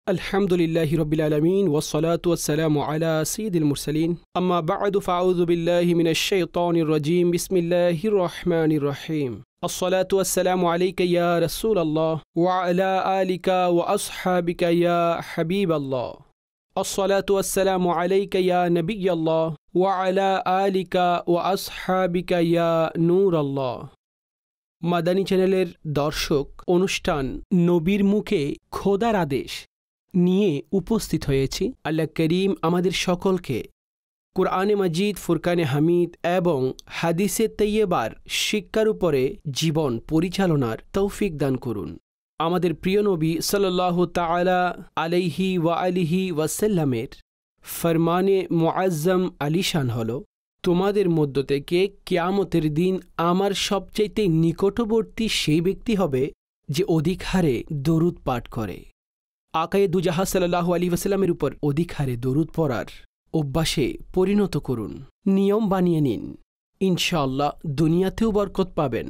Alhamdulillahi Rabbil Alameen wassalatu wassalamu ala sayyidil mursaleen amma ba'du fa'udhu billahi minash shaitanir rajim bismillahir rahmanir rahim as-salatu wassalamu alayka ya Rasulallah wa ala alika wa ashabika ya Habiballah as-salatu wassalamu alayka ya Nabiyallah wa ala alika wa ashabika ya Nurallah Madani চ্যানেলের দর্শক অনুষ্ঠান নবীর মুখে খোদার আদেশ নিয়ে উপস্থিত হয়েছি। আল্লাহ করিম আমাদের সকলকে কুরআনে মাজিদ, ফুরকানে হামিদ এবং হাদিসে তৈয়বার শিক্ষার উপরে জীবন পরিচালনার তৌফিক দান করুন। আমাদের প্রিয় নবী সাল্লাল্লাহু তাআলা আলাইহি ওয়া আলিহি ওয়াসাল্লামের ফরমানে মুআজ্জম আলিশান হলো, তোমাদের মধ্য থেকে কিয়ামতের দিন আমার সবচাইতে নিকটবর্তী সেই ব্যক্তি হবে যে অধিক হারে দরুদ পাঠ করে। আকায়ে দুজাহা সাল্লাল্লাহু আলাইহি ওয়াসাল্লামের উপর অধিক হারে দরুদ পড়ার অভ্যাসে পরিণত করুন, নিয়ম বানিয়ে নিন। ইনশাআল্লাহ দুনিয়াতেও বরকত পাবেন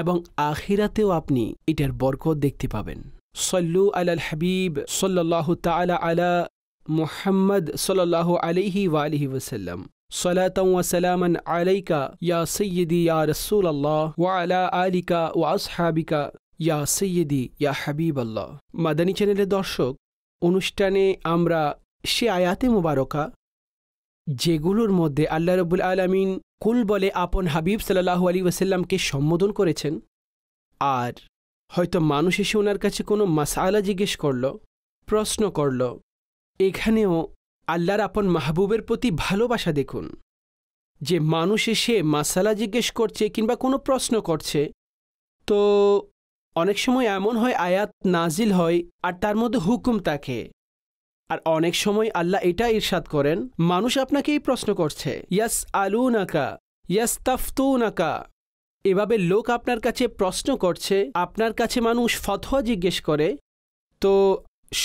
এবং আখিরাতেও আপনি এটার বরকত দেখতে পাবেন। সল্লু আলাল হাবিব সাল্লাল্লাহু তাআলা আলা মুহাম্মদ সাল্লাল্লাহু আলাইহি ওয়া আলিহি ওয়াসাল্লাম সালাতান ওয়া সালামান আলাইকা ইয়া সাইয়্যিদি ইয়া রাসূলুল্লাহ ওয়া আলা আলিকা ওয়া আসহাবিকা ইয়া সৈয়দি ইয়া হাবিবাল্লাহ। মাদানী চ্যানেলের দর্শক, অনুষ্ঠানে আমরা সে আয়াতে মুবারকা যেগুলোর মধ্যে আল্লাহ রাব্বুল আলামিন কুল বলে আপন হাবিব সাল্লাল্লাহু আলাইহি ওয়াসাল্লামকে সম্বোধন করেছেন, আর হয়তো মানুষ এসে ওনার কাছে কোনো মাসআলা জিজ্ঞেস করল, প্রশ্ন করল, এখানেও আল্লাহর আপন মাহবুবের প্রতি ভালোবাসা দেখুন যে মানুষ এসে মাসালা জিজ্ঞেস করছে কিংবা কোনো প্রশ্ন করছে, তো অনেক সময় এমন হয় আয়াত নাজিল হয় আর তার মধ্যে হুকুম থাকে, আর অনেক সময় আল্লাহ এটা ইরশাদ করেন মানুষ আপনাকে এই প্রশ্ন করছে, ইয়াস আলুনাকা ইয়াস্তাফতুনাকা, এভাবে লোক আপনার কাছে প্রশ্ন করছে, আপনার কাছে মানুষ ফতোয়া জিজ্ঞেস করে, তো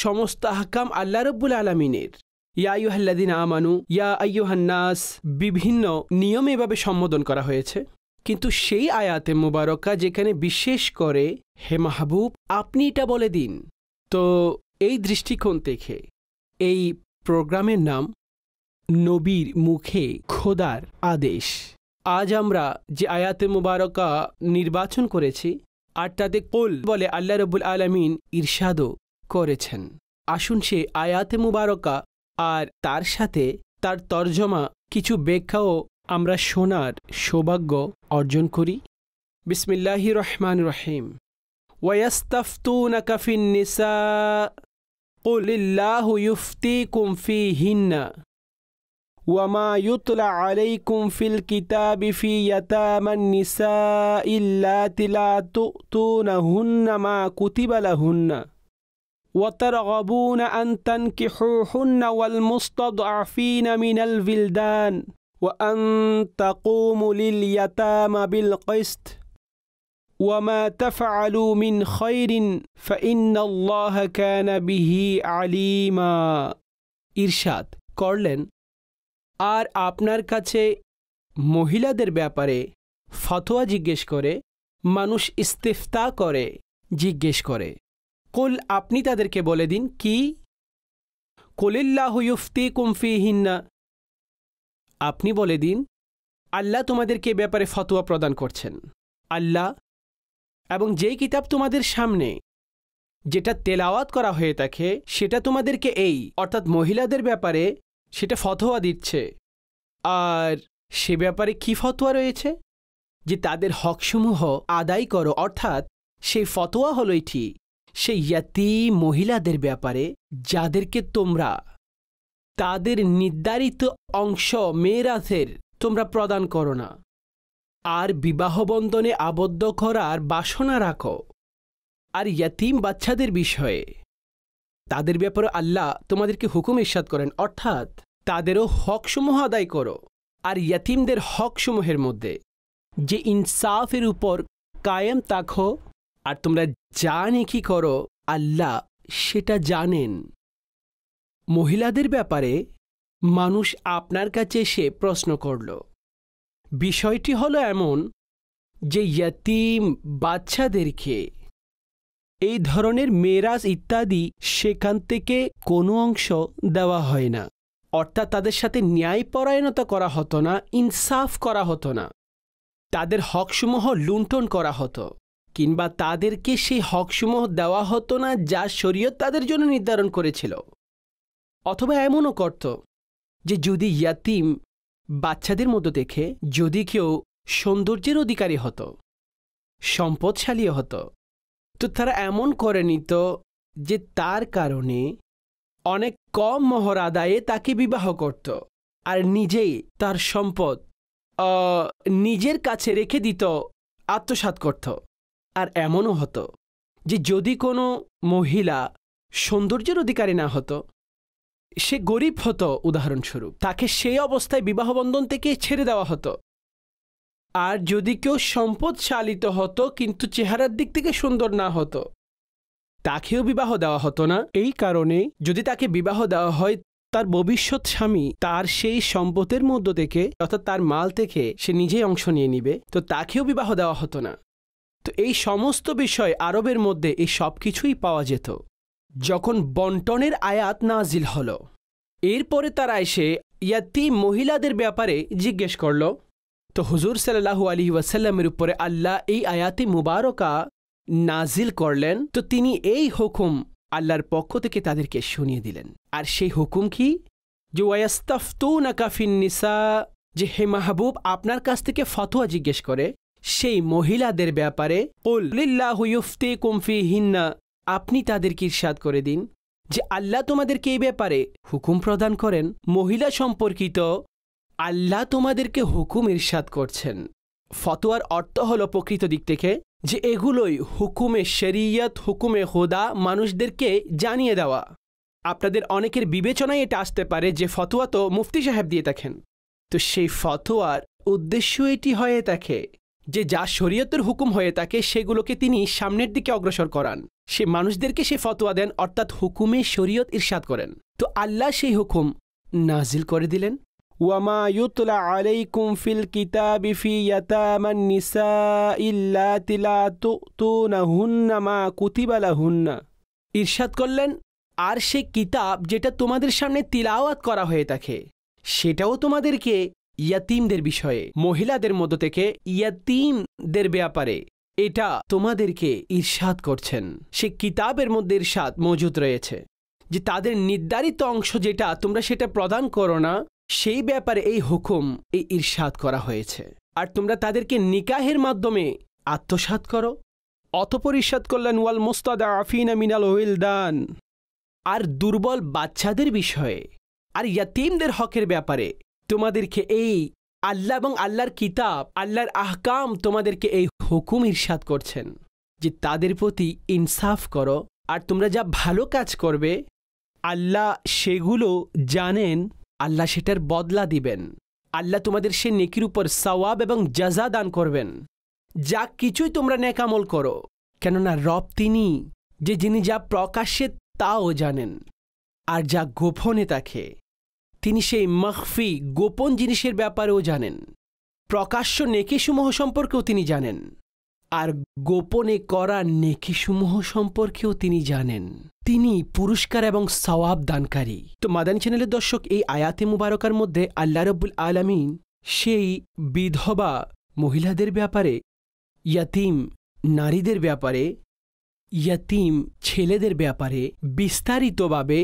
সমস্ত আহকাম আল্লাহ রাব্বুল আলামিনের ইয়া আইয়ুহাল্লাযীনা আমানু ইয়া আইয়ুহান নাস বিভিন্ন নিয়মে এভাবে সম্বোধন করা হয়েছে। কিন্তু সেই আয়াতে মুবারকা যেখানে বিশেষ করে হে মাহবুব আপনি এটা বলে দিন, তো এই দৃষ্টিকোণ থেকে এই প্রোগ্রামের নাম নবীর মুখে খোদার আদেশ। আজ আমরা যে আয়াতে মুবারকা নির্বাচন করেছি আর তাতে কুল বলে আল্লাহ রাব্বুল আলামিন ইরশাদও করেছেন। আসুন সে আয়াতে মুবারকা আর তার সাথে তার তরজমা কিছু ব্যাখ্যাও আমরা শোনার সৌভাগ্য অর্জন করি। বিসমিল্লাহির রহমানির রহিম। ওয়ায়াস্তাফতুনাকা ফিন নিসা কুলিল্লাহু ইফতিকুম ফিহিন্না ওয়ামা ইউতলা আলাইকুম ফিল কিতাবি ফি ইয়াতামান নিসা ইল্লাতি লা তুতুনাহুন্না মা কুতিবা লাহুন্না وترغبون أن تنكحوهن والمستضعفين من الولدان وأن تقوموا لليتامى بالقسط وما تفعلوا من خير فإن الله كان به عليما। ইরশাদ করলেন, আর আপনার কাছে মহিলাদের ব্যাপারে ফতোয়া জিজ্ঞেস করে, মানুষ ইস্তিফতা করে, জিজ্ঞেস করে, কুল আপনি তাদেরকে বলে দিন কি, কুলিল্লাহু ইফতিকুম ফিহিন্না, আপনি বলে দিন আল্লাহ তোমাদেরকে ব্যাপারে ফতোয়া প্রদান করছেন। আল্লাহ এবং যেই কিতাব তোমাদের সামনে যেটা তেলাওয়াত করা হয়ে থাকে সেটা তোমাদেরকে এই অর্থাৎ মহিলাদের ব্যাপারে সেটা ফতোয়া দিচ্ছে। আর সে ব্যাপারে কি ফতোয়া রয়েছে যে তাদের হকসমূহ আদায় করো, অর্থাৎ সেই ফতোয়া হলো এটি সেই ইয়াতীম মহিলাদের ব্যাপারে যাদেরকে তোমরা তাদের নির্ধারিত অংশ মেরাথের তোমরা প্রদান করো না, আর বিবাহবন্ধনে আবদ্ধ করার বাসনা রাখো। আর ইয়াতীম বাচ্চাদের বিষয়ে তাদের ব্যাপারে আল্লাহ তোমাদেরকে হুকুম ইরশাদ করেন, অর্থাৎ তাদেরও হকসমূহ আদায় করো। আর ইয়াতীমদের হকসমূহের মধ্যে যে ইনসাফের উপর কায়েম থাকো, আর তোমরা যা নেকি করো আল্লাহ সেটা জানেন। মহিলাদের ব্যাপারে মানুষ আপনার কাছে এসে প্রশ্ন করল, বিষয়টি হলো এমন যে ইয়াতীম বাচ্চাদেরকে এই ধরনের মেরাজ ইত্যাদি সেখান থেকে কোনো অংশ দেওয়া হয় না। অর্থাৎ তাদের সাথে ন্যায়পরায়ণতা করা হতো না, ইনসাফ করা হতো না, তাদের হকসমূহ লুণ্ঠন করা হতো, কিংবা তাদেরকে সেই হকসমূহ দেওয়া হতো না যা শরীয়ত তাদের জন্য নির্ধারণ করেছিল। অথবা এমনও করত যে যদি ইয়াতিম বাচ্চাদের মতো দেখে যদি কেউ সৌন্দর্যের অধিকারী হতো, সম্পদশালী হতো, তো তারা এমন করে নিত যে তার কারণে অনেক কম মোহর আদায়ে তাকে বিবাহ করত আর নিজেই তার সম্পদ নিজের কাছে রেখে দিত, আত্মসাৎ করত। আর এমনও হতো যে যদি কোনো মহিলা সৌন্দর্যের অধিকারী না হতো, সে গরিব হতো উদাহরণস্বরূপ, তাকে সেই অবস্থায় বিবাহবন্ধন থেকে ছেড়ে দেওয়া হতো। আর যদি কেউ সম্পদশালিত হতো কিন্তু চেহারার দিক থেকে সুন্দর না হতো, তাকেও বিবাহ দেওয়া হতো না। এই কারণে যদি তাকে বিবাহ দেওয়া হয়, তার ভবিষ্যৎ স্বামী তার সেই সম্পদের মধ্য থেকে অর্থাৎ তার মাল থেকে সে নিজেই অংশ নিয়ে নিবে, তো তাকেও বিবাহ দেওয়া হতো না। তো এই সমস্ত বিষয় আরবের মধ্যে এই সব কিছুই পাওয়া যেত। যখন বন্টনের আয়াত নাজিল হলো, এরপরে তারা এসে ইয়াতিম মহিলাদের ব্যাপারে জিজ্ঞেস করল। তো হুজুর সাল্লাল্লাহু আলাইহি ওয়াসাল্লামের উপরে আল্লাহ এই আয়াতে মুবারকা নাজিল করলেন। তো তিনি এই হুকুম আল্লাহর পক্ষ থেকে তাদেরকে শুনিয়ে দিলেন। আর সেই হুকুম কি? যে ওয়ায়াস্তাফতুনাকা ফিন্নিসা, যে হে মাহবুব আপনার কাছ থেকে ফতোয়া জিজ্ঞেস করে সেই মহিলাদের ব্যাপারে, কুল লিল্লাহু ইউফতিকুম ফিহিন্না, আপনি তাদেরকে ইরশাদ করে দিন যে আল্লাহ তোমাদেরকে এই ব্যাপারে হুকুম প্রদান করেন। মহিলা সম্পর্কিত আল্লাহ তোমাদেরকে হুকুম ইরশাদ করছেন। ফতোয়ার অর্থ হলো প্রকৃত দিক থেকে যে এগুলোই হুকুমে শরিয়ত, হুকুমে খোদা মানুষদেরকে জানিয়ে দেওয়া। আপনাদের অনেকের বিবেচনায় এটা আসতে পারে যে ফতোয়া তো মুফতি সাহেব দিয়ে থাকেন। তো সেই ফতোয়ার উদ্দেশ্য এটি হয়ে থাকে যে যা শরীয়তের হুকুম হয়ে থাকে সেগুলোকে তিনি সামনের দিকে অগ্রসর করান, সে মানুষদেরকে সে ফতোয়া দেন, অর্থাৎ হুকুমে শরীয়ত ইরশাদ করেন। তো আল্লাহ সেই হুকুম নাজিল করে দিলেন। ওয়ামা ইউতলা আলাইকুম ফিল কিতাবি ফি ইয়াতামান নিসাই আল্লাতি লা তুতুনাহুন্না মা কুতিবা লাহুন্না, ইরশাদ করলেন আর সে কিতাব যেটা তোমাদের সামনে তিলাওয়াত করা হয়ে থাকে সেটাও তোমাদেরকে ইয়াতিমদের বিষয়ে, মহিলাদের মধ্য থেকে ইয়াতিমদের ব্যাপারে এটা তোমাদেরকে ইরশাদ করছেন। সে কিতাবের মধ্যে ইরশাদ মজুদ রয়েছে যে তাদের নির্ধারিত অংশ যেটা তোমরা সেটা প্রদান করো না, সেই ব্যাপারে এই হুকুম, এই ইরশাদ করা হয়েছে। আর তোমরা তাদেরকে নিকাহের মাধ্যমে আত্মসাৎ করো। অতঃপর ইরশাদ করলেন ওয়াল মুস্তাদাফিনা মিনাল ওয়িলদান, আর দুর্বল বাচ্চাদের বিষয়ে আর ইয়াতিমদের হকের ব্যাপারে তোমাদেরকে এই আল্লাহ এবং আল্লাহর কিতাব, আল্লাহর আহকাম তোমাদেরকে এই হুকুম ইরশাদ করছেন যে তাদের প্রতি ইনসাফ করো। আর তোমরা যা ভালো কাজ করবে আল্লাহ সেগুলো জানেন, আল্লাহ সেটার বদলা দিবেন। আল্লাহ তোমাদের সে নেকির উপর সওয়াব এবং জাযা দান করবেন যা কিছুই তোমরা নেক আমল করো, কেননা রব তিনি যে যিনি যা প্রকাশ্যে তাও জানেন আর যা গোপনে থাকে তিনি সেই মখফি গোপন জিনিসের ব্যাপারেও জানেন। প্রকাশ্য নেকিসমূহ সম্পর্কেও তিনি জানেন আর গোপনে করা নেকিসমূহ সম্পর্কেও তিনি জানেন। তিনি পুরস্কার এবং সওয়াব দানকারী। তো মাদানী চ্যানেলের দর্শক, এই আয়াতে মুবারকার মধ্যে আল্লাহ রাব্বুল আলামিন সেই বিধবা মহিলাদের ব্যাপারে, ইয়াতিম নারীদের ব্যাপারে, ইয়াতিম ছেলেদের ব্যাপারে বিস্তারিতভাবে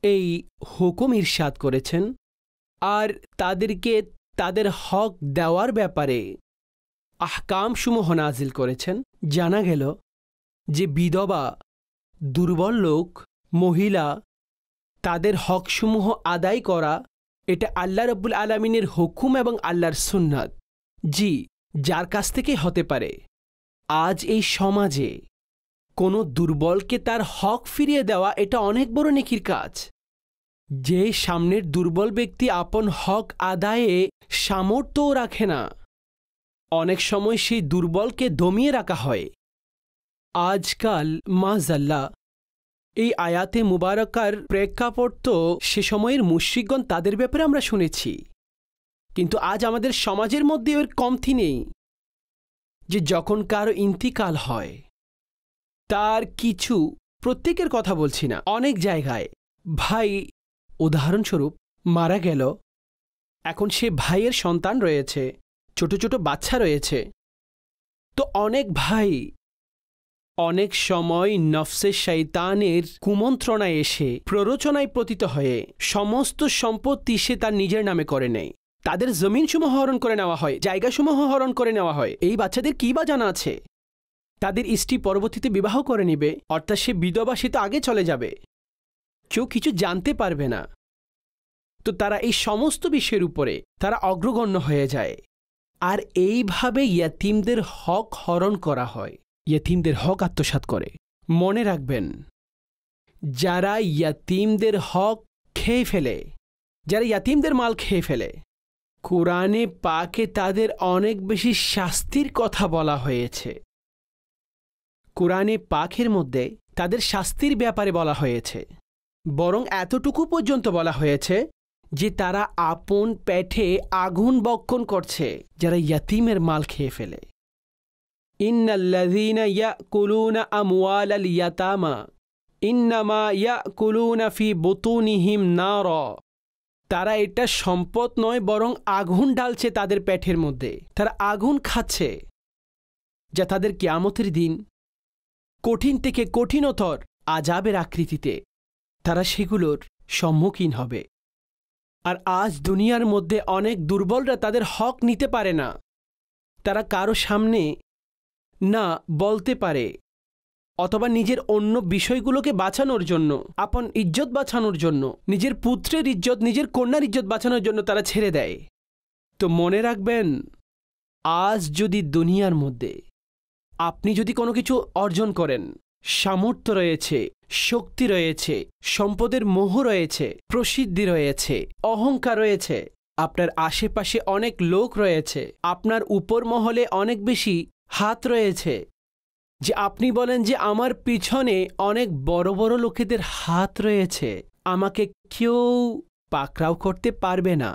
এই হুকুম ইরশাদ করেছেন। আর তাদেরকে তাদের হক দেওয়ার ব্যাপারে আহকামসমূহ নাজিল করেছেন। জানা গেল যে বিধবা, দুর্বল লোক, মহিলা, তাদের হকসমূহ আদায় করা এটা আল্লাহ রাব্বুল আলামিনের হুকুম এবং আল্লাহর সুন্নাত। জি, যার কাছ থেকে হতে পারে। আজ এই সমাজে কোনো দুর্বলকে তার হক ফিরিয়ে দেওয়া এটা অনেক বড় নেকির কাজ। যে সামনের দুর্বল ব্যক্তি আপন হক আদায়ে সামর্থ্যও রাখে না, অনেক সময় সেই দুর্বলকে দমিয়ে রাখা হয়। আজকাল মাযাল্লাহ এই আয়াতে মুবারকার প্রেক্ষাপট তো সে সময়ের মুশরিকগণ তাদের ব্যাপারে আমরা শুনেছি, কিন্তু আজ আমাদের সমাজের মধ্যে এর কমতি নেই যে যখন কারো ইন্তিকাল হয় তার কিছু, প্রত্যেকের কথা বলছি না, অনেক জায়গায় ভাই উদাহরণস্বরূপ মারা গেল, এখন সে ভাইয়ের সন্তান রয়েছে, ছোট ছোট বাচ্চা রয়েছে, তো অনেক ভাই অনেক সময় নফসে শয়তানের কুমন্ত্রণায় এসে প্ররোচনায় পতিত হয়ে সমস্ত সম্পত্তি সে তার নিজের নামে করে নেয়। তাদের জমিনসমূহ হরণ করে নেওয়া হয়, জায়গাসমূহ হরণ করে নেওয়া হয়। এই বাচ্চাদের কী বা জানা আছে? তাদের স্ত্রী পরবর্তীতে বিবাহ করে নিবে, অর্থাৎ সে বিধবা, সে তো আগে চলে যাবে, কেউ কিছু জানতে পারবে না। তো তারা এই সমস্ত বিষয়ের উপরে তারা অগ্রগণ্য হয়ে যায়, আর এইভাবে ইয়াতিমদের হক হরণ করা হয়, ইয়াতিমদের হক আত্মসাৎ করে। মনে রাখবেন, যারা ইয়াতিমদের হক খেয়ে ফেলে, যারা ইয়াতিমদের মাল খেয়ে ফেলে, কোরআনে পাকে তাদের অনেক বেশি শাস্তির কথা বলা হয়েছে। কোরআনে পাকের মধ্যে তাদের শাস্তির ব্যাপারে বলা হয়েছে, বরং এতটুকু পর্যন্ত বলা হয়েছে যে তারা আপন পেটে আগুন বক্ষণ করছে যারা ইয়াতিমের মাল খেয়ে ফেলে। ইন্নাল্লাযীনা ইয়াকুলুনা আমওয়ালাল ইয়াতামা ইন্নামা ইয়াকুলুনা ফি বুতুনিহিম নারা। তারা এটা সম্পদ নয়, বরং আগুন ঢালছে তাদের পেটের মধ্যে, তারা আগুন খাচ্ছে, যা তাদের কিয়ামতের দিন কঠিন থেকে কঠিনতর আযাবের আকৃতিতে তারা সেগুলোর সম্মুখীন হবে। আর আজ দুনিয়ার মধ্যে অনেক দুর্বলরা তাদের হক নিতে পারে না, তারা কারো সামনে না বলতে পারে, অথবা নিজের অন্য বিষয়গুলোকে বাঁচানোর জন্য, আপন ইজ্জত বাঁচানোর জন্য, নিজের পুত্রের ইজ্জত, নিজের কন্যার ইজ্জত বাঁচানোর জন্য তারা ছেড়ে দেয়। তো মনে রাখবেন, আজ যদি দুনিয়ার মধ্যে আপনি যদি কোনো কিছু অর্জন করেন, সামর্থ্য রয়েছে, শক্তি রয়েছে, সম্পদের মোহ রয়েছে, প্রসিদ্ধি রয়েছে, অহংকার রয়েছে, আপনার আশেপাশে অনেক লোক রয়েছে, আপনার উপর মহলে অনেক বেশি হাত রয়েছে, যে আপনি বলেন যে আমার পিছনে অনেক বড় বড় লোকেদের হাত রয়েছে, আমাকে কেউ পাকড়াও করতে পারবে না,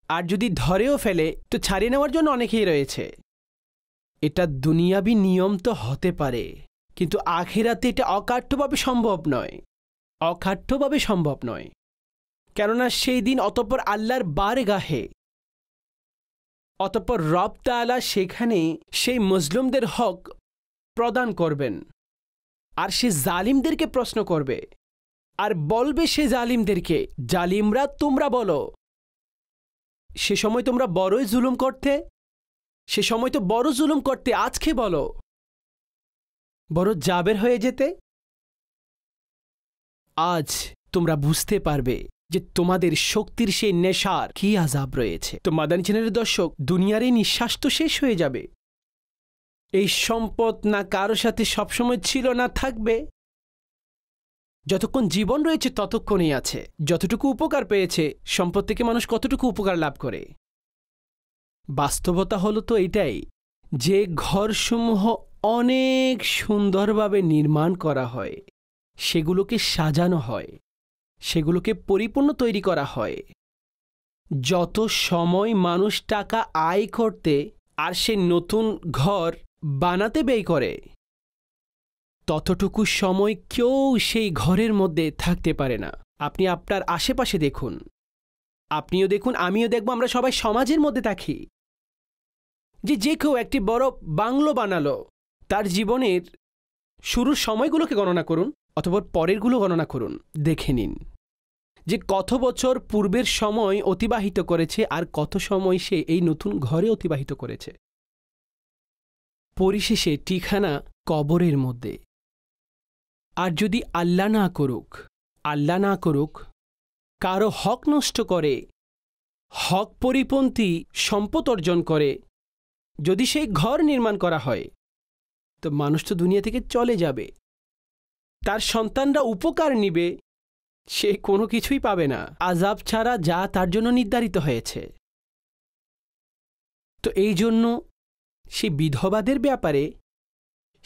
আর যদি ধরেও ফেলে তো ছাড়িয়ে নেওয়ার জন্য অনেকেই রয়েছে। এটা দুনিয়াবি নিয়ম তো হতে পারে, কিন্তু আখিরাতে এটা অকাঠ্যভাবে সম্ভব নয়, অকাঠ্যভাবে সম্ভব নয়। কেননা সেই দিন অতঃপর আল্লাহর বারগাহে, অতঃপর রব তাআলা সেখানে সেই মুসলিমদের হক প্রদান করবেন, আর সে জালিমদেরকে প্রশ্ন করবে, আর বলবে সে জালিমদেরকে, জালিমরা তোমরা বলো, সে সময় তোমরা বড়ই জুলুম করতে, সে সময় তো বড় জুলুম করতে, আজকে বলো বড় জাবের হয়ে যেতে। আজ তোমরা বুঝতে পারবে যে তোমাদের শক্তির সেই নেশার কি আযাব রয়েছে। তো মাদানী চ্যানেলের দর্শক, দুনিয়ার এই নিঃশ্বাস তো শেষ হয়ে যাবে, এই সম্পদ না কারো সাথে সবসময় ছিল না থাকবে। যতক্ষণ জীবন রয়েছে ততক্ষণই আছে। যতটুকু উপকার পেয়েছে সম্পদ থেকে মানুষ কতটুকু উপকার লাভ করে। বাস্তবতা হলো তো এটাই যে ঘরসমূহ অনেক সুন্দরভাবে নির্মাণ করা হয়, সেগুলোকে সাজানো হয়, সেগুলোকে পরিপূর্ণ তৈরি করা হয়। যত সময় মানুষ টাকা আয় করতে আর সে নতুন ঘর বানাতে ব্যয় করে, ততটুকু সময় কেউ সেই ঘরের মধ্যে থাকতে পারে না। আপনি আপনার আশেপাশে দেখুন, আপনিও দেখুন, আমিও দেখব, আমরা সবাই সমাজের মধ্যে থাকি। যে কেউ একটি বড় বাংলো বানালো, তার জীবনের শুরুর সময়গুলোকে গণনা করুন অথবা পরেরগুলো গণনা করুন, দেখে নিন যে কত বছর পূর্বের সময় অতিবাহিত করেছে আর কত সময় সে এই নতুন ঘরে অতিবাহিত করেছে। পরিশেষে ঠিকানা কবরের মধ্যে। আর যদি আল্লাহ না করুক কারো হক নষ্ট করে, হক পরিপন্থী সম্পদ অর্জন করে যদি সেই ঘর নির্মাণ করা হয়, তো মানুষ তো দুনিয়া থেকে চলে যাবে, তার সন্তানরা উপকার নিবে, সে কোনো কিছুই পাবে না, আযাব ছাড়া যা তার জন্য নির্ধারিত হয়েছে। তো এই জন্য সেই বিধবাদের ব্যাপারে,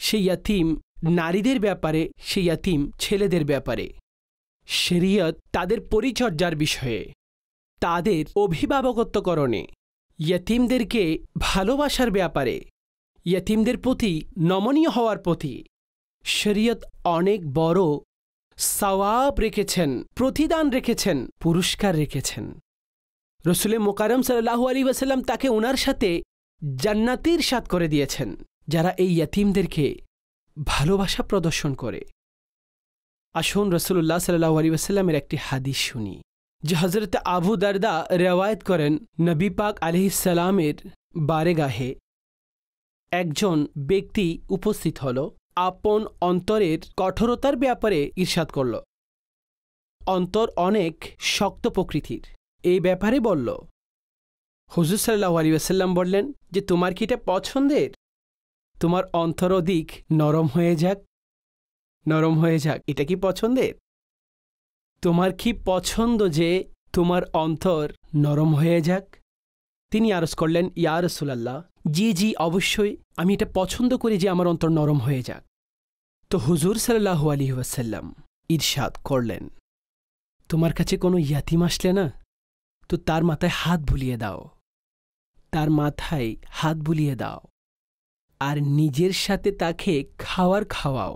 সেই ইয়াতিম নারীদের ব্যাপারে, সেই ইয়াতিম ছেলেদের ব্যাপারে শরিয়ত তাদের পরিচর্যার বিষয়ে, তাদের অভিভাবকত্বকরণে, ইয়াতিমদেরকে ভালোবাসার ব্যাপারে, ইয়াতিমদের প্রতি নমনীয় হওয়ার প্রতি শরীয়ত অনেক বড় সওয়াব রেখেছেন, প্রতিদান রেখেছেন, পুরস্কার রেখেছেন। রসুল মুকাররম সাল্লাল্লাহু আলাইহি ওয়াসাল্লাম তাকে ওনার সাথে জান্নাতের সাথ করে দিয়েছেন যারা এই ইয়াতীমদেরকে ভালোবাসা প্রদর্শন করে। আসুন রাসূলুল্লাহ সাল্লাল্লাহু আলাইহি ওয়াসাল্লামের একটি হাদিস শুনি, যে হযরত আবু দারদা রিওয়ায়াত করেন, নবী পাক আলাইহিস সালামের বারেগাহে একজন ব্যক্তি উপস্থিত হল, আপন অন্তরের কঠোরতার ব্যাপারে ইরশাদ করল। অন্তর অনেক শক্ত প্রকৃতির, এই ব্যাপারে বলল। হুজুর সাল্লাল্লাহু আলাইহি ওয়াসাল্লাম বললেন যে তোমার কি এটা পছন্দের? তোমার অন্তর অধিক নরম হয়ে যাক, নরম হয়ে যাক, এটা কি পছন্দের? তোমার কি পছন্দ যে তোমার অন্তর নরম হয়ে যাক? তিনি আরজ করলেন, ইয়া রাসূলুল্লাহ, জি জি অবশ্যই, আমি এটা পছন্দ করি যে আমার অন্তর নরম হয়ে যাক। তো হুজুর সাল্লাল্লাহু আলাইহি ওয়াসাল্লাম ইরশাদ করলেন, তোমার কাছে কোনো ইয়াতীম আসলে না, তো তার মাথায় হাত বুলিয়ে দাও, তার মাথায় হাত বুলিয়ে দাও, আর নিজের সাথে তাকে খাওয়ার খাওয়াও,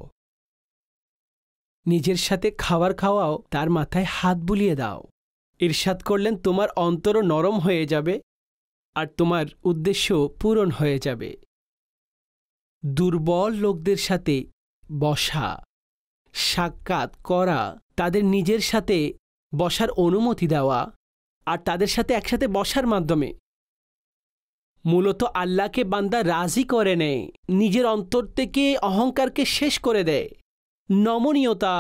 নিজের সাথে খাবার খাওয়াও, তার মাথায় হাত বুলিয়ে দাও। ইরশাদ করলেন, তোমার অন্তরও নরম হয়ে যাবে আর তোমার উদ্দেশ্য পূরণ হয়ে যাবে। দুর্বল লোকদের সাথে বসা, সাক্ষাৎ করা, তাদের নিজের সাথে বসার অনুমতি দেওয়া আর তাদের সাথে একসাথে বসার মাধ্যমে মূলত আল্লাহকে বান্দা রাজি করে নেয়, নিজের অন্তর থেকে অহংকারকে শেষ করে দেয়। নমনীয়তা,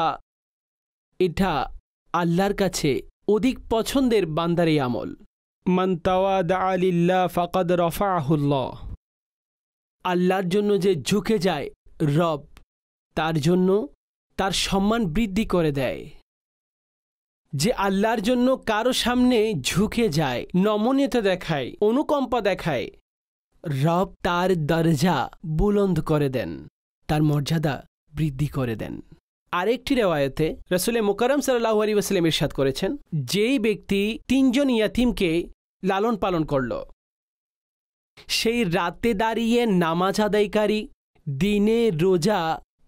এটা আল্লাহর কাছে অধিক পছন্দের বান্দার এই আমল। মান তাওয়াদা লিল্লাহ ফাকাদ রাফাআহুল্লাহ, আল্লাহর জন্য যে ঝুঁকে যায় রব তার জন্য তার সম্মান বৃদ্ধি করে দেয়। যে আল্লাহর জন্য কারো সামনে ঝুঁকে যায়, নমনীয়তা দেখায়, অনুকম্পা দেখায়, রব তার দরজা বুলন্দ করে দেন, তার মর্যাদা বৃদ্ধি করে দেন। আরেকটি রিওয়ায়াতে রাসূল মুকাররম সাল্লাল্লাহু আলাইহি ওয়াসাল্লাম ইরশাদ করেছেন, যেই ব্যক্তি ৩ জন ইয়াতীমকে লালন পালন করল, সেই রাতে দাঁড়িয়ে নামাজ আদায়কারী, দিনে রোজা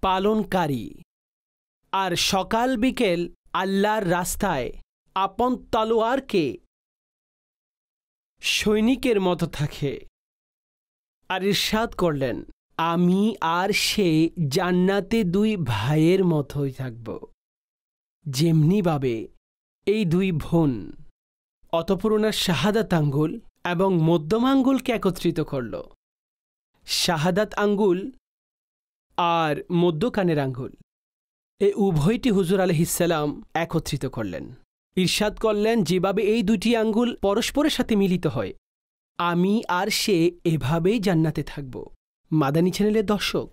পালনকারী, আর সকাল বিকেল আল্লাহর রাস্তায় আপন তলোয়ারকে সৈনিকের মতো থাকে। আর ইরশাদ করলেন, আমি আর সে জান্নাতে ২ ভাইয়ের মতোই থাকব, যেমনিভাবে এই ২ বোন। অতঃপর ওনার শাহাদাত আঙ্গুল এবং মধ্যম আঙ্গুলকে একত্রিত করল। শাহাদাত আঙ্গুল আর মধ্যকানের আঙ্গুল, এই উভয়টি হুজুর আলাইহিস সালাম একত্রিত করলেন। ইরশাদ করলেন, যেভাবে এই ২টি আঙ্গুল পরস্পরের সাথে মিলিত হয়, আমি আর সে এভাবেই জান্নাতে থাকব। মাদানী চ্যানেলের দর্শক,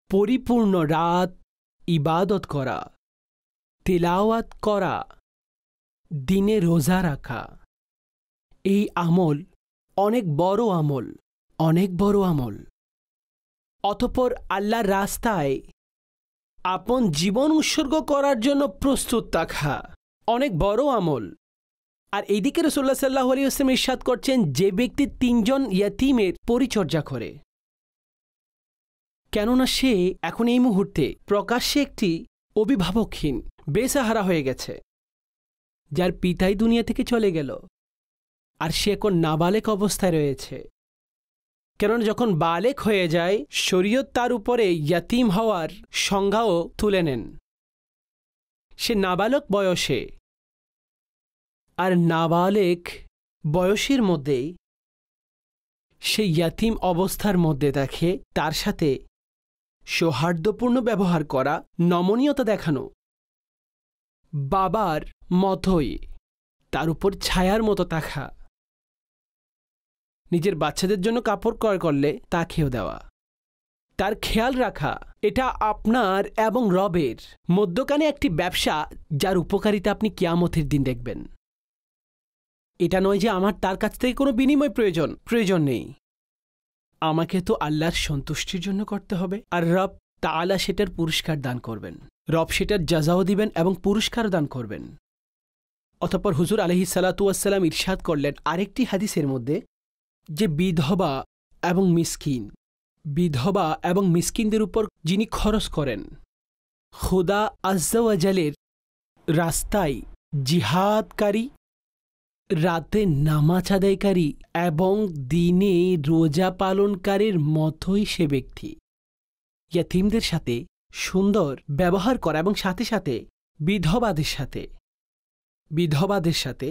পরিপূর্ণ রাত ইবাদত করা, তিলাওয়াত করা, দিনে রোজা রাখা, এই আমল অনেক বড় আমল, অনেক বড় আমল। অতঃপর আল্লাহর রাস্তায় আপন জীবন উৎসর্গ করার জন্য প্রস্তুত থাকা অনেক বড় আমল। আর এইদিকে রাসূলুল্লাহ সাল্লাল্লাহু আলাইহি ওয়াসাল্লাম ইরশাদ করছেন, যে ব্যক্তি ৩ জন ইয়াতীমের পরিচর্যা করে, কেননা সে এখন এই মুহূর্তে প্রকাশ্যে একটি অভিভাবকহীন বেসাহারা হয়ে গেছে, যার পিতাই দুনিয়া থেকে চলে গেল, আর সে এখন নাবালেক অবস্থায় রয়েছে। কেননা যখন বালেক হয়ে যায়, শরীয়ত তার উপরে ইয়াতীম হওয়ার সংজ্ঞাও তুলে নেন। সে নাবালক বয়সে, আর নাবালেক বয়সের মধ্যেই সে ইয়াতীম অবস্থার মধ্যে দেখে, তার সাথে সৌহার্দ্যপূর্ণ ব্যবহার করা, নমনীয়তা দেখানো, বাবার মতোই তার উপর ছায়ার মতো থাকা, নিজের বাচ্চাদের জন্য কাপড় ক্রয় করলে তা খেয়ে দেওয়া, তার খেয়াল রাখা, এটা আপনার এবং রবের মধ্যখানে একটি ব্যবসা, যার উপকারিতা আপনি কিয়ামতের দিন দেখবেন। এটা নয় যে আমার তার কাছ থেকে কোনো বিনিময় প্রয়োজন নেই, আমাকে তো আল্লাহর সন্তুষ্টির জন্য করতে হবে, আর রব তাআলা সেটার পুরস্কার দান করবেন, রব সেটার জাযাও দিবেন এবং পুরস্কার দান করবেন। অতঃপর হুজুর আলাইহিস সালাতু ওয়াস সালাম ইরশাদ করলেন আরেকটি হাদিসের মধ্যে, যে বিধবা এবং মিসকিন বিধবা এবং মিসকিনদের উপর যিনি খরচ করেন, খুদা আজ্জা ওয়া জালের রাস্তায় জিহাদকারী, রাতে নামাজ আদায়কারী এবং দিনে রোজা পালনকারীর মতোই সে ব্যক্তি। ইয়াতীমদের সাথে সুন্দর ব্যবহার করা এবং সাথে সাথে বিধবাদের সাথে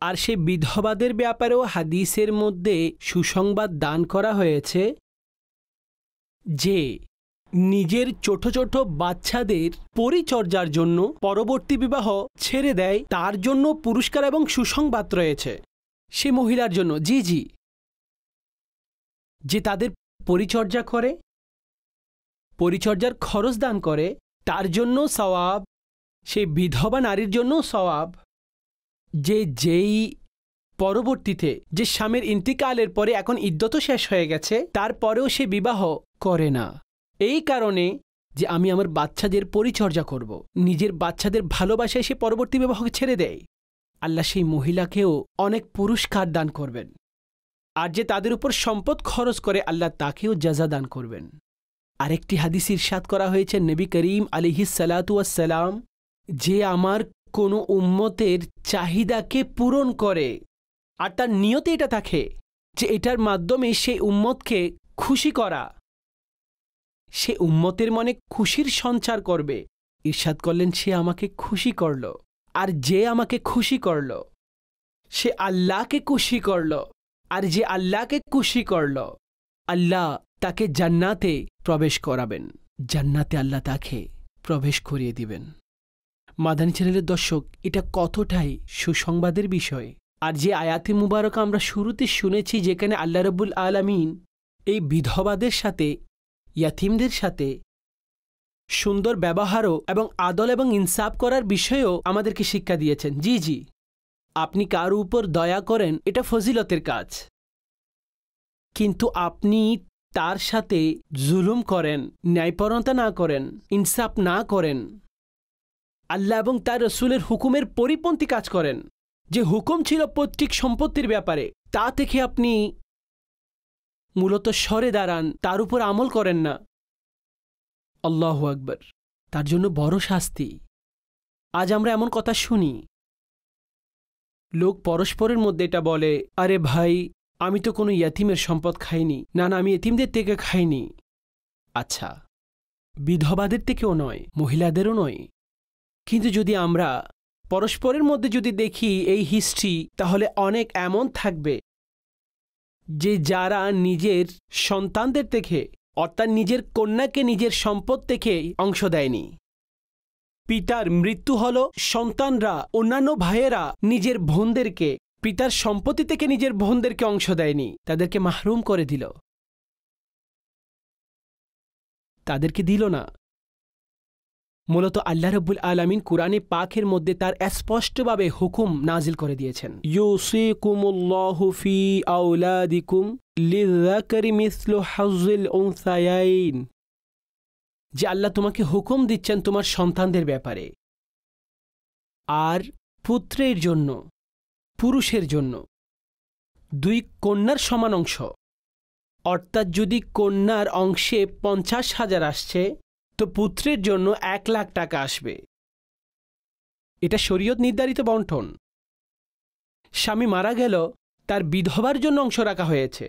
আর সে বিধবাদের ব্যাপারেও হাদিসের মধ্যে সুসংবাদ দান করা হয়েছে যে নিজের ছোট ছোট বাচ্চাদের পরিচর্যার জন্য পরবর্তী বিবাহ ছেড়ে দেয়, তার জন্য পুরস্কার এবং সুসংবাদ রয়েছে সে মহিলার জন্য। জি জি, যে তাদের পরিচর্যা করে, পরিচর্যার খরচ দান করে, তার জন্য সওয়াব, সেই বিধবা নারীর জন্য সওয়াব, যেই পরবর্তীতে যে স্বামীর ইন্তিকালের পরে এখন ইদ্যত শেষ হয়ে গেছে তারপরেও সে বিবাহ করে না, এই কারণে যে আমি আমার বাচ্চাদের পরিচর্যা করব, নিজের বাচ্চাদের ভালোবাসায় সে পরবর্তী বিবাহকে ছেড়ে দেয়, আল্লাহ সেই মহিলাকেও অনেক পুরস্কার দান করবেন। আর যে তাদের উপর সম্পদ খরচ করে আল্লাহ তাকেও জাযা দান করবেন। আরেকটি হাদিস ইরশাদ করা হয়েছে নবী করিম আলাইহিস সালাতু ওয়াস সালাম, যে আমার কোনো উম্মতের চাহিদাকে পূরণ করে আর তার নিয়তে এটা থাকে যে এটার মাধ্যমে সেই উম্মতকে খুশি করা, সে উম্মতের মনে খুশির সঞ্চার করবে, ইরশাদ করলেন সে আমাকে খুশি করল, আর যে আমাকে খুশি করল সে আল্লাহকে খুশি করল, আর যে আল্লাহকে খুশি করল আল্লাহ তাকে জান্নাতে প্রবেশ করাবেন, জান্নাতে আল্লাহ তাকে প্রবেশ করিয়ে দিবেন। মাদানী চ্যানেলের দর্শক, এটা কতটাই সুসংবাদের বিষয়। আর যে আয়াতে মুবারক আমরা শুরুতে শুনেছি যেখানে আল্লাহ রাব্বুল আলামিন এই বিধবাদের সাথে, ইয়াতীমদের সাথে সুন্দর ব্যবহারও এবং আদল এবং ইনসাফ করার বিষয়েও আমাদেরকে শিক্ষা দিয়েছেন। জি জি, আপনি কার উপর দয়া করেন এটা ফজিলতের কাজ, কিন্তু আপনি তার সাথে জুলুম করেন, ন্যায়পরণতা না করেন, ইনসাফ না করেন, আল্লাহ এবং তার রসুলের হুকুমের পরিপন্থী কাজ করেন, যে হুকুম ছিল পৈতৃক সম্পত্তির ব্যাপারে তা থেকে আপনি মূলত সরে দাঁড়ান, তার উপর আমল করেন না, আল্লাহু আকবার, তার জন্য বড় শাস্তি। আজ আমরা এমন কথা শুনি, লোক পরস্পরের মধ্যে এটা বলে, আরে ভাই আমি তো কোনো ইয়াতীমের সম্পদ খাইনি, না না আমি ইয়াতীমদের থেকে খাইনি। আচ্ছা, বিধবাদের থেকেও নয়, মহিলাদেরও নয়, কিন্তু যদি আমরা পরস্পরের মধ্যে যদি দেখি এই হিস্ট্রি, তাহলে অনেক এমন থাকবে যে যারা নিজের সন্তানদের থেকে, অর্থাৎ নিজের কন্যাকে নিজের সম্পদ থেকে অংশ দেয়নি। পিতার মৃত্যু হল, সন্তানরা, অন্যান্য ভাইয়েরা নিজের বোনদেরকে, পিতার সম্পত্তি থেকে নিজের বোনদেরকে অংশ দেয়নি, তাদেরকে মাহরুম করে দিল, তাদেরকে দিল না। মূলত আল্লাহ রাব্বুল আলামিন কুরআনে পাকের মধ্যে তার স্পষ্টভাবে হুকুম নাজিল করে দিয়েছেন, ইউসিকুমুল্লাহু ফি আওলাদিকুম লিযাকারি মিসলু হাজ্জিল উনসায়াইন, যে আল্লাহ তোমাকে হুকুম দিচ্ছেন তোমার সন্তানদের ব্যাপারে, আর পুত্রের জন্য, পুরুষের জন্য 2 কন্যার সমান অংশ, অর্থাৎ যদি কন্যার অংশে 50,000 আসছে তো পুত্রের জন্য 1,00,000 টাকা আসবে। এটা শরীয়ত নির্ধারিত বন্টন। স্বামী মারা গেল, তার বিধবার জন্য অংশ রাখা হয়েছে।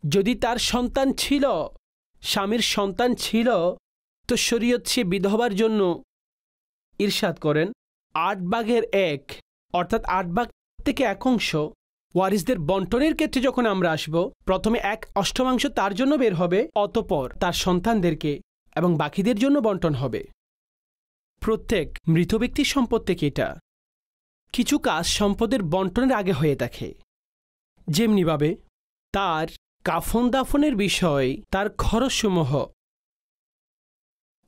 যদি তার সন্তান ছিল, স্বামীর সন্তান ছিল, তো শরীয়ত সে বিধবার জন্য ইরশাদ করেন 8/1, অর্থাৎ 8 থেকে 1 অংশ ওয়ারিসদের বন্টনের ক্ষেত্রে যখন আমরা আসব, প্রথমে 1/8 তার জন্য বের হবে, অতঃপর তার সন্তানদেরকে এবং বাকিদের জন্য বন্টন হবে। প্রত্যেক মৃত ব্যক্তির সম্পদ থেকে এটা কিছু কাজ সম্পদের বন্টনের আগে হয়ে থাকে, যেমনিভাবে তার কাফন দাফনের বিষয়, তার খরচসমূহ,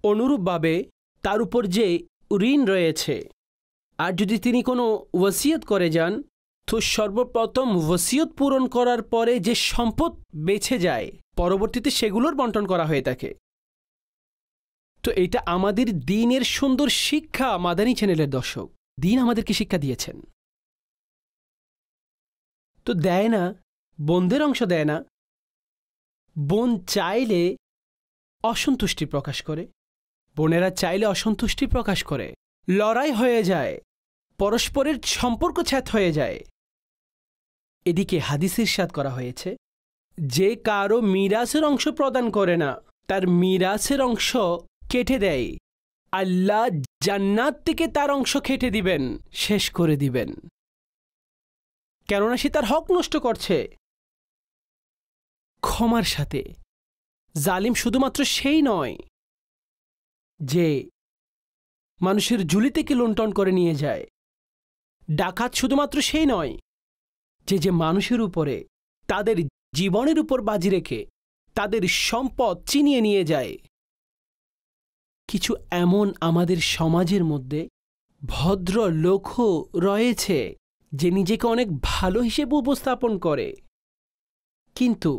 অনুরূপভাবে তার উপর যে ঋণ রয়েছে, আর যদি তিনি কোনো ওসিয়ত করে যান তো সর্বপ্রথম ওসিয়ত পূরণ করার পরে যে সম্পদ বেঁচে যায় পরবর্তীতে সেগুলোর বন্টন করা হয়ে থাকে। তো এটা আমাদের দ্বীনের সুন্দর শিক্ষা। মাদানী চ্যানেলের দর্শক, দ্বীন আমাদেরকে শিক্ষা দিয়েছেন। তো দেয় না, বোনদের অংশ দেয় না, বোন চাইলে অসন্তুষ্টি প্রকাশ করে, বোনেরা চাইলে অসন্তুষ্টি প্রকাশ করে, লড়াই হয়ে যায়, পরস্পরের সম্পর্ক ছ্যাঁত হয়ে যায়। এদিকে হাদিসে ইরশাদ করা হয়েছে, যে কারো মিরাসের অংশ প্রদান করে না, তার মিরাসের অংশ কেটে দেয়, আল্লাহ জান্নাত থেকে তার অংশ কেটে দিবেন, শেষ করে দিবেন, কেননা সে তার হক নষ্ট করছে। ক্ষমার সাথে জালিম শুধুমাত্র সেই নয় যে মানুষের ঝুলি থেকে লুণ্ঠন করে নিয়ে যায়, ডাকাত শুধুমাত্র সেই নয় যে মানুষের উপরে তাদের জীবনের উপর বাজি রেখে তাদের সম্পদ ছিনিয়ে নিয়ে যায়। কিছু এমন আমাদের সমাজের মধ্যে ভদ্র লোকও রয়েছে যে নিজেকে অনেক ভালো হিসেবে উপস্থাপন করে, কিন্তু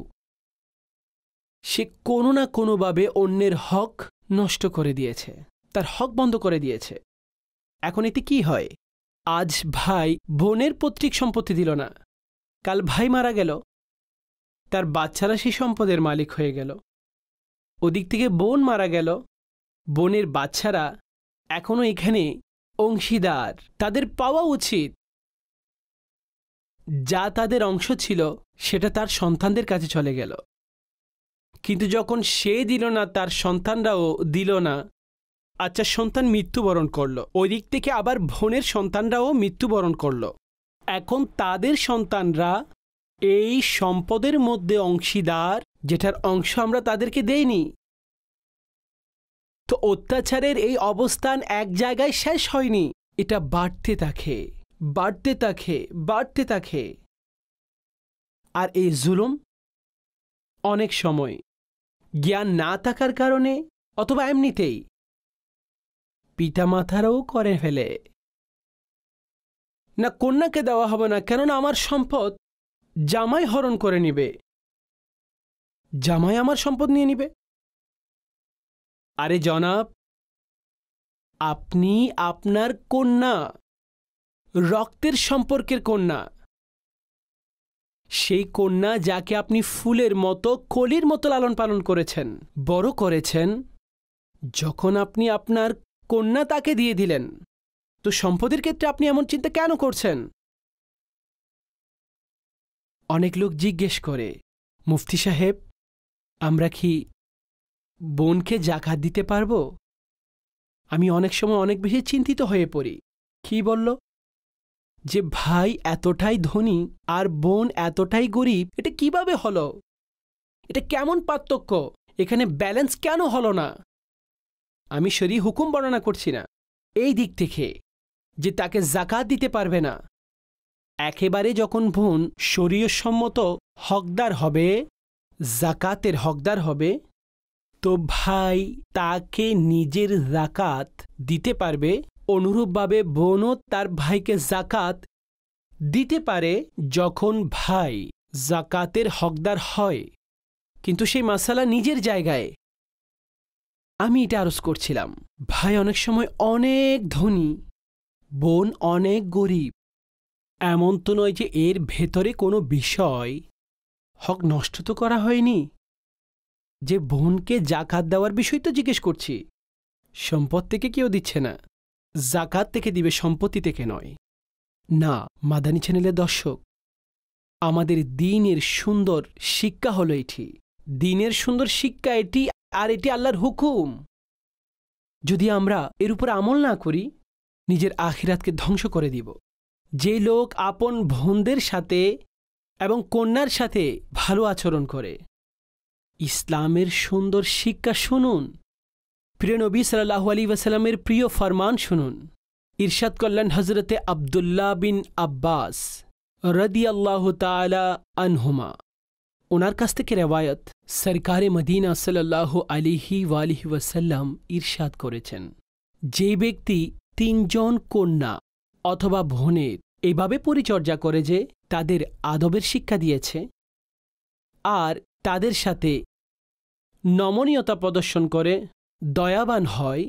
সে কোনো না কোনোভাবে অন্যের হক নষ্ট করে দিয়েছে, তার হক বন্ধ করে দিয়েছে। এখন এতে কি হয়? আজ ভাই বোনের পৈতৃক সম্পত্তি দিল না, কাল ভাই মারা গেল, তার বাচ্চারা সেই সম্পদের মালিক হয়ে গেল। ওদিক থেকে বোন মারা গেল, বোনের বাচ্চারা এখনো এখানে অংশীদার, তাদের পাওয়া উচিত। যা তাদের অংশ ছিল সেটা তার সন্তানদের কাছে চলে গেল, কিন্তু যখন সে দিল না, তার সন্তানরাও দিল না। আচ্ছা, সন্তান মৃত্যুবরণ করলো, ওই দিক থেকে আবার বোনের সন্তানরাও মৃত্যুবরণ করলো। এখন তাদের সন্তানরা এই সম্পদের মধ্যে অংশীদার, যেটার অংশ আমরা তাদেরকে দেইনি। তো অত্যাচারের এই অবস্থান এক জায়গায় শেষ হয়নি, এটা বাড়তে থাকে, বাড়তে থাকে, বাড়তে থাকে। আর এই জুলুম অনেক সময় জ্ঞান না থাকার কারণে অথবা এমনিতেই পিতামাতারাও করে ফেলে। না, কন্যাকে দেওয়া হবে না, কেননা আমার সম্পদ জামাই হরণ করে নিবে, জামাই আমার সম্পদ নিয়ে নিবে। আরে জনাব, আপনি আপনার কন্যা, রক্তের সম্পর্কের কন্যা, সেই কন্যা যাকে আপনি ফুলের মতো, কলির মতো লালন পালন করেছেন, বড় করেছেন, যখন আপনি আপনার কন্যা তাকে দিয়ে দিলেন, তো সম্পদের ক্ষেত্রে আপনি এমন চিন্তা কেন করছেন? অনেক লোক জিজ্ঞেস করে, মুফতি সাহেব, আমরা কি বোনকে জাকাত দিতে পারবো? আমি অনেক সময় অনেক বেশি চিন্তিত হয়ে পড়ি। কি বলল যে ভাই এতটাই ধনী আর বোন এতটাই গরিব, এটা কিভাবে হলো? এটা কেমন পার্থক্য? এখানে ব্যালেন্স কেন হলো না? আমি শরীয়ত হুকুম বর্ণনা করছি না এই দিক থেকে যে তাকে জাকাত দিতে পারবে না। একেবারে যখন বোন শরীয়তসম্মত হকদার হবে, জাকাতের হকদার হবে, তো ভাই তাকে নিজের জাকাত দিতে পারবে। অনুরূপভাবে বোনও তার ভাইকে জাকাত দিতে পারে যখন ভাই জাকাতের হকদার হয়, কিন্তু সেই মাসালা নিজের জায়গায়। আমি এটা আরজ করছিলাম, ভাই অনেক সময় অনেক ধনী, বোন অনেক গরিব, এমন তো নয় যে এর ভেতরে কোনো বিষয় হক নষ্ট তো করা হয়নি। যে বোনকে জাকাত দেওয়ার বিষয় তো জিজ্ঞেস করছি, সম্পদ থেকে কেউ দিচ্ছে না, জাকাত থেকে দিবে, সম্পত্তি থেকে নয়। না, মাদানী চ্যানেলের দর্শক, আমাদের দ্বীনের সুন্দর শিক্ষা হলো এটি, দ্বীনের সুন্দর শিক্ষা এটি, আর এটি আল্লাহর হুকুম। যদি আমরা এর উপর আমল না করি, নিজের আখিরাতকে ধ্বংস করে দিব। যে লোক আপন বোনদের সাথে এবং কন্যার সাথে ভালো আচরণ করে, ইসলামের সুন্দর শিক্ষা শুনুন, প্রিয় নবী সাল্লাল্লাহু আলাইহি ওয়াসাল্লামের প্রিয় ফরমান শুনুন। ইরশাদ করলেন হযরতে আব্দুল্লাহ বিন আব্বাস রাদিয়াল্লাহু তাআলা আনহুমা, ওনার কাছ থেকে রেওয়ায়ত, সরকারে মদিনা সাল্লাল্লাহু আলাইহি ওয়াসাল্লাম ইরশাদ করেছেন, যে ব্যক্তি 3 জন কন্যা অথবা বোনের এইভাবে পরিচর্যা করে যে তাদের আদবের শিক্ষা দিয়েছে আর তাদের সাথে নমনীয়তা প্রদর্শন করে, দয়াবান হয়,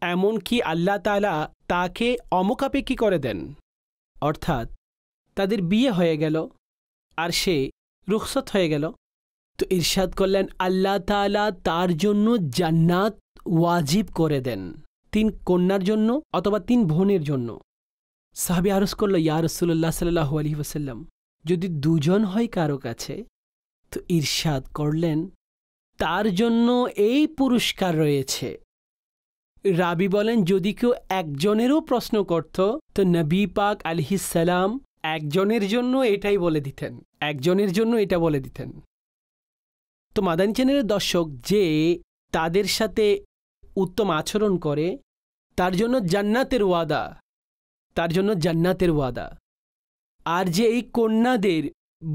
এমনকি আল্লাহ তাআলা তাকে অমুখাপেক্ষী করে দেন, অর্থাৎ তাদের বিয়ে হয়ে গেল আর সে রুখসত হয়ে গেল, তো ইরশাদ করলেন আল্লাহ তাআলা তার জন্য জান্নাত ওয়াজিব করে দেন 3 কন্যার জন্য অথবা 3 বোনের জন্য। সাহাবী আরজ করল, ইয়া রাসূলুল্লাহ সাল্লাল্লাহু আলাইহি ওয়াসাল্লাম, যদি 2 জন হয় কারো কাছে, তো ইরশাদ করলেন তার জন্য এই পুরস্কার রয়েছে। রাবি বলেন যদি কেউ একজনেরও প্রশ্ন করত তো নবী পাক আলাইহিস সালাম একজনের জন্য এটাই বলে দিতেন, একজনের জন্য এটা বলে দিতেন। তো মাদানী চ্যানেলের দর্শক যে তাদের সাথে উত্তম আচরণ করে তার জন্য জান্নাতের ওয়াদা, তার জন্য জান্নাতের ওয়াদা। আর যে এই কন্যাদের,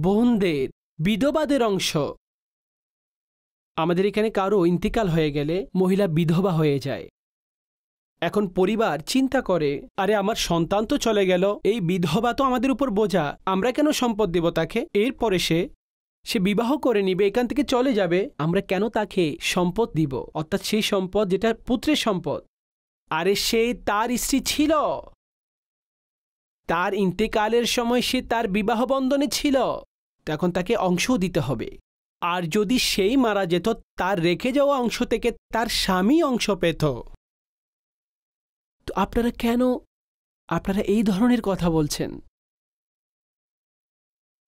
বোনদের, বিধবাদের অংশ, আমাদের এখানে কারো ইন্তিকাল হয়ে গেলে মহিলা বিধবা হয়ে যায়। এখন পরিবার চিন্তা করে, আরে আমার সন্তান তো চলে গেল, এই বিধবা তো আমাদের উপর বোঝা, আমরা কেন সম্পদ দেব তাকে? এরপরে সে বিবাহ করে নিবে, এখান থেকে চলে যাবে, আমরা কেন তাকে সম্পদ দিব? অর্থাৎ সেই সম্পদ যেটা পুত্রের সম্পদ। আরে সে তার স্ত্রী ছিল, তার ইন্তেকালের সময় সে তার বিবাহ বন্ধনে ছিল, তখন তাকে অংশও দিতে হবে। আর যদি সেই মারা যেত, তার রেখে যাওয়া অংশ থেকে তার স্বামী অংশ পেত। তো আপনারা এই ধরনের কথা বলছেন?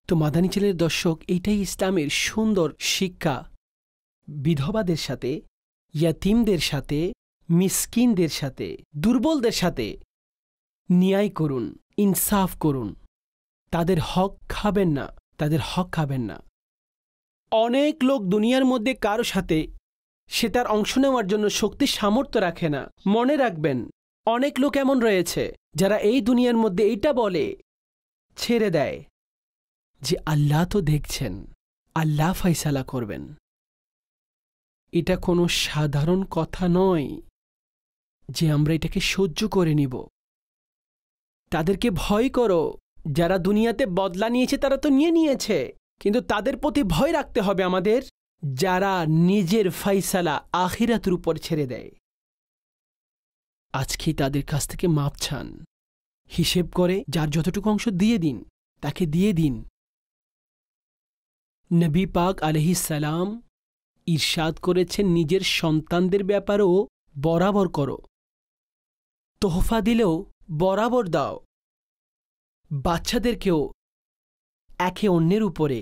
তো মাদানী চ্যানেলের দর্শক, এইটাই ইসলামের সুন্দর শিক্ষা। বিধবাদের সাথে, ইয়াতিমদের সাথে, মিসকিনদের সাথে, দুর্বলদের সাথে ন্যায় করুন, ইনসাফ করুন। তাদের হক খাবেন না, তাদের হক খাবেন না। অনেক লোক দুনিয়ার মধ্যে কারো সাথে সে তার অংশ নেওয়ার জন্য শক্তি সামর্থ্য রাখে না। মনে রাখবেন, অনেক লোক এমন রয়েছে যারা এই দুনিয়ার মধ্যে এইটা বলে, ছেড়ে দেয় যে আল্লাহ তো দেখছেন, আল্লাহ ফয়সালা করবেন। এটা কোনো সাধারণ কথা নয় যে আমরা এটাকে সহ্য করে নিব। তাদেরকে ভয় করো, যারা দুনিয়াতে বদলা নিয়েছে তারা তো নিয়েছে, কিন্তু তাদের প্রতি ভয় রাখতে হবে আমাদের, যারা নিজের ফয়সালা আখিরাতের উপর ছেড়ে দেয়। আজকে তাদের কাছ থেকে মাপ চান, হিসেব করে যার যতটুকু অংশ দিয়ে দিন, তাকে দিয়ে দিন। নবী পাক আলাইহিস সালাম ইরশাদ করেছেন নিজের সন্তানদের ব্যাপারেও বরাবর করো, তোহফা দিলেও বরাবর দাও। বাচ্চাদেরকেও একে অন্যের উপরে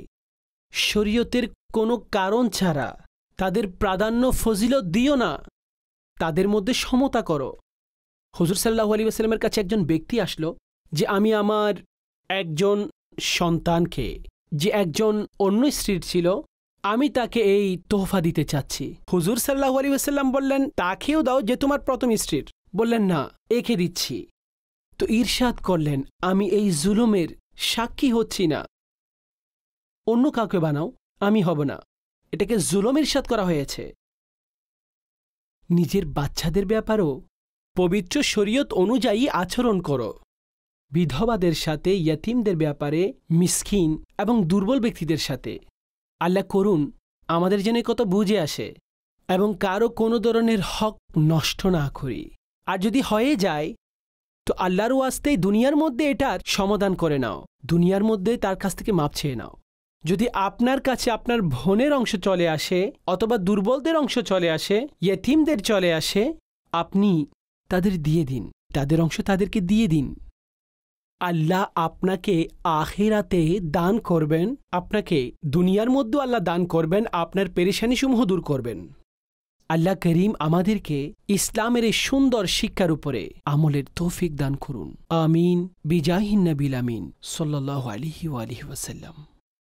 শরীয়তের কোনো কারণ ছাড়া তাদের প্রাধান্য ফজিলত দিও না, তাদের মধ্যে সমতা করো। হুজুর সাল্লাল্লাহু আলাইহি ওয়াসাল্লামের কাছে একজন ব্যক্তি আসলো যে আমি আমার একজন সন্তানকে, যে একজন অন্য স্ত্রীর ছিল, আমি তাকে এই তোহফা দিতে চাচ্ছি। হুজুর সাল্লাল্লাহু আলাইহি ওয়াসাল্লাম বললেন তাকেও দাও যে তোমার প্রথম স্ত্রীর। বললেন না, একে দিচ্ছি। তো ইরশাদ করলেন আমি এই জুলুমের সাক্ষী হচ্ছি না, অন্য কাউকে বানাও, আমি হব না। এটাকে জুলুম ইরশাদ করা হয়েছে। নিজের বাচ্চাদের ব্যাপারেও পবিত্র শরীয়ত অনুযায়ী আচরণ করো। বিধবাদের সাথে, ইয়াতিমদের ব্যাপারে, মিসকিন এবং দুর্বল ব্যক্তিদের সাথে। আল্লাহ করুন আমাদের যেন কত বুঝে আসে এবং কারো কোনো ধরনের হক নষ্ট না করি। আর যদি হয়ে যায় তো আল্লাহর ওয়াস্তেই দুনিয়ার মধ্যে এটার সমাধান করে নাও, দুনিয়ার মধ্যে তার কাছ থেকে মাপ চেয়ে নাও। যদি আপনার কাছে আপনার বোনের অংশ চলে আসে অথবা দুর্বলদের অংশ চলে আসে, ইয়েতিমদের চলে আসে, আপনি তাদের দিয়ে দিন, তাদের অংশ তাদেরকে দিয়ে দিন। আল্লাহ আপনাকে আখিরাতে দান করবেন, আপনাকে দুনিয়ার মধ্যে আল্লাহ দান করবেন, আপনার পেরেশানিসমূহ দূর করবেন। আল্লাহ করিম আমাদেরকে ইসলামের এই সুন্দর শিক্ষার উপরে আমলের তৌফিক দান করুন। আমিন বিজাহিন নবিল আমিন সাল্লাল্লাহু আলাইহি ওয়া আলিহি ওয়াসাল্লাম।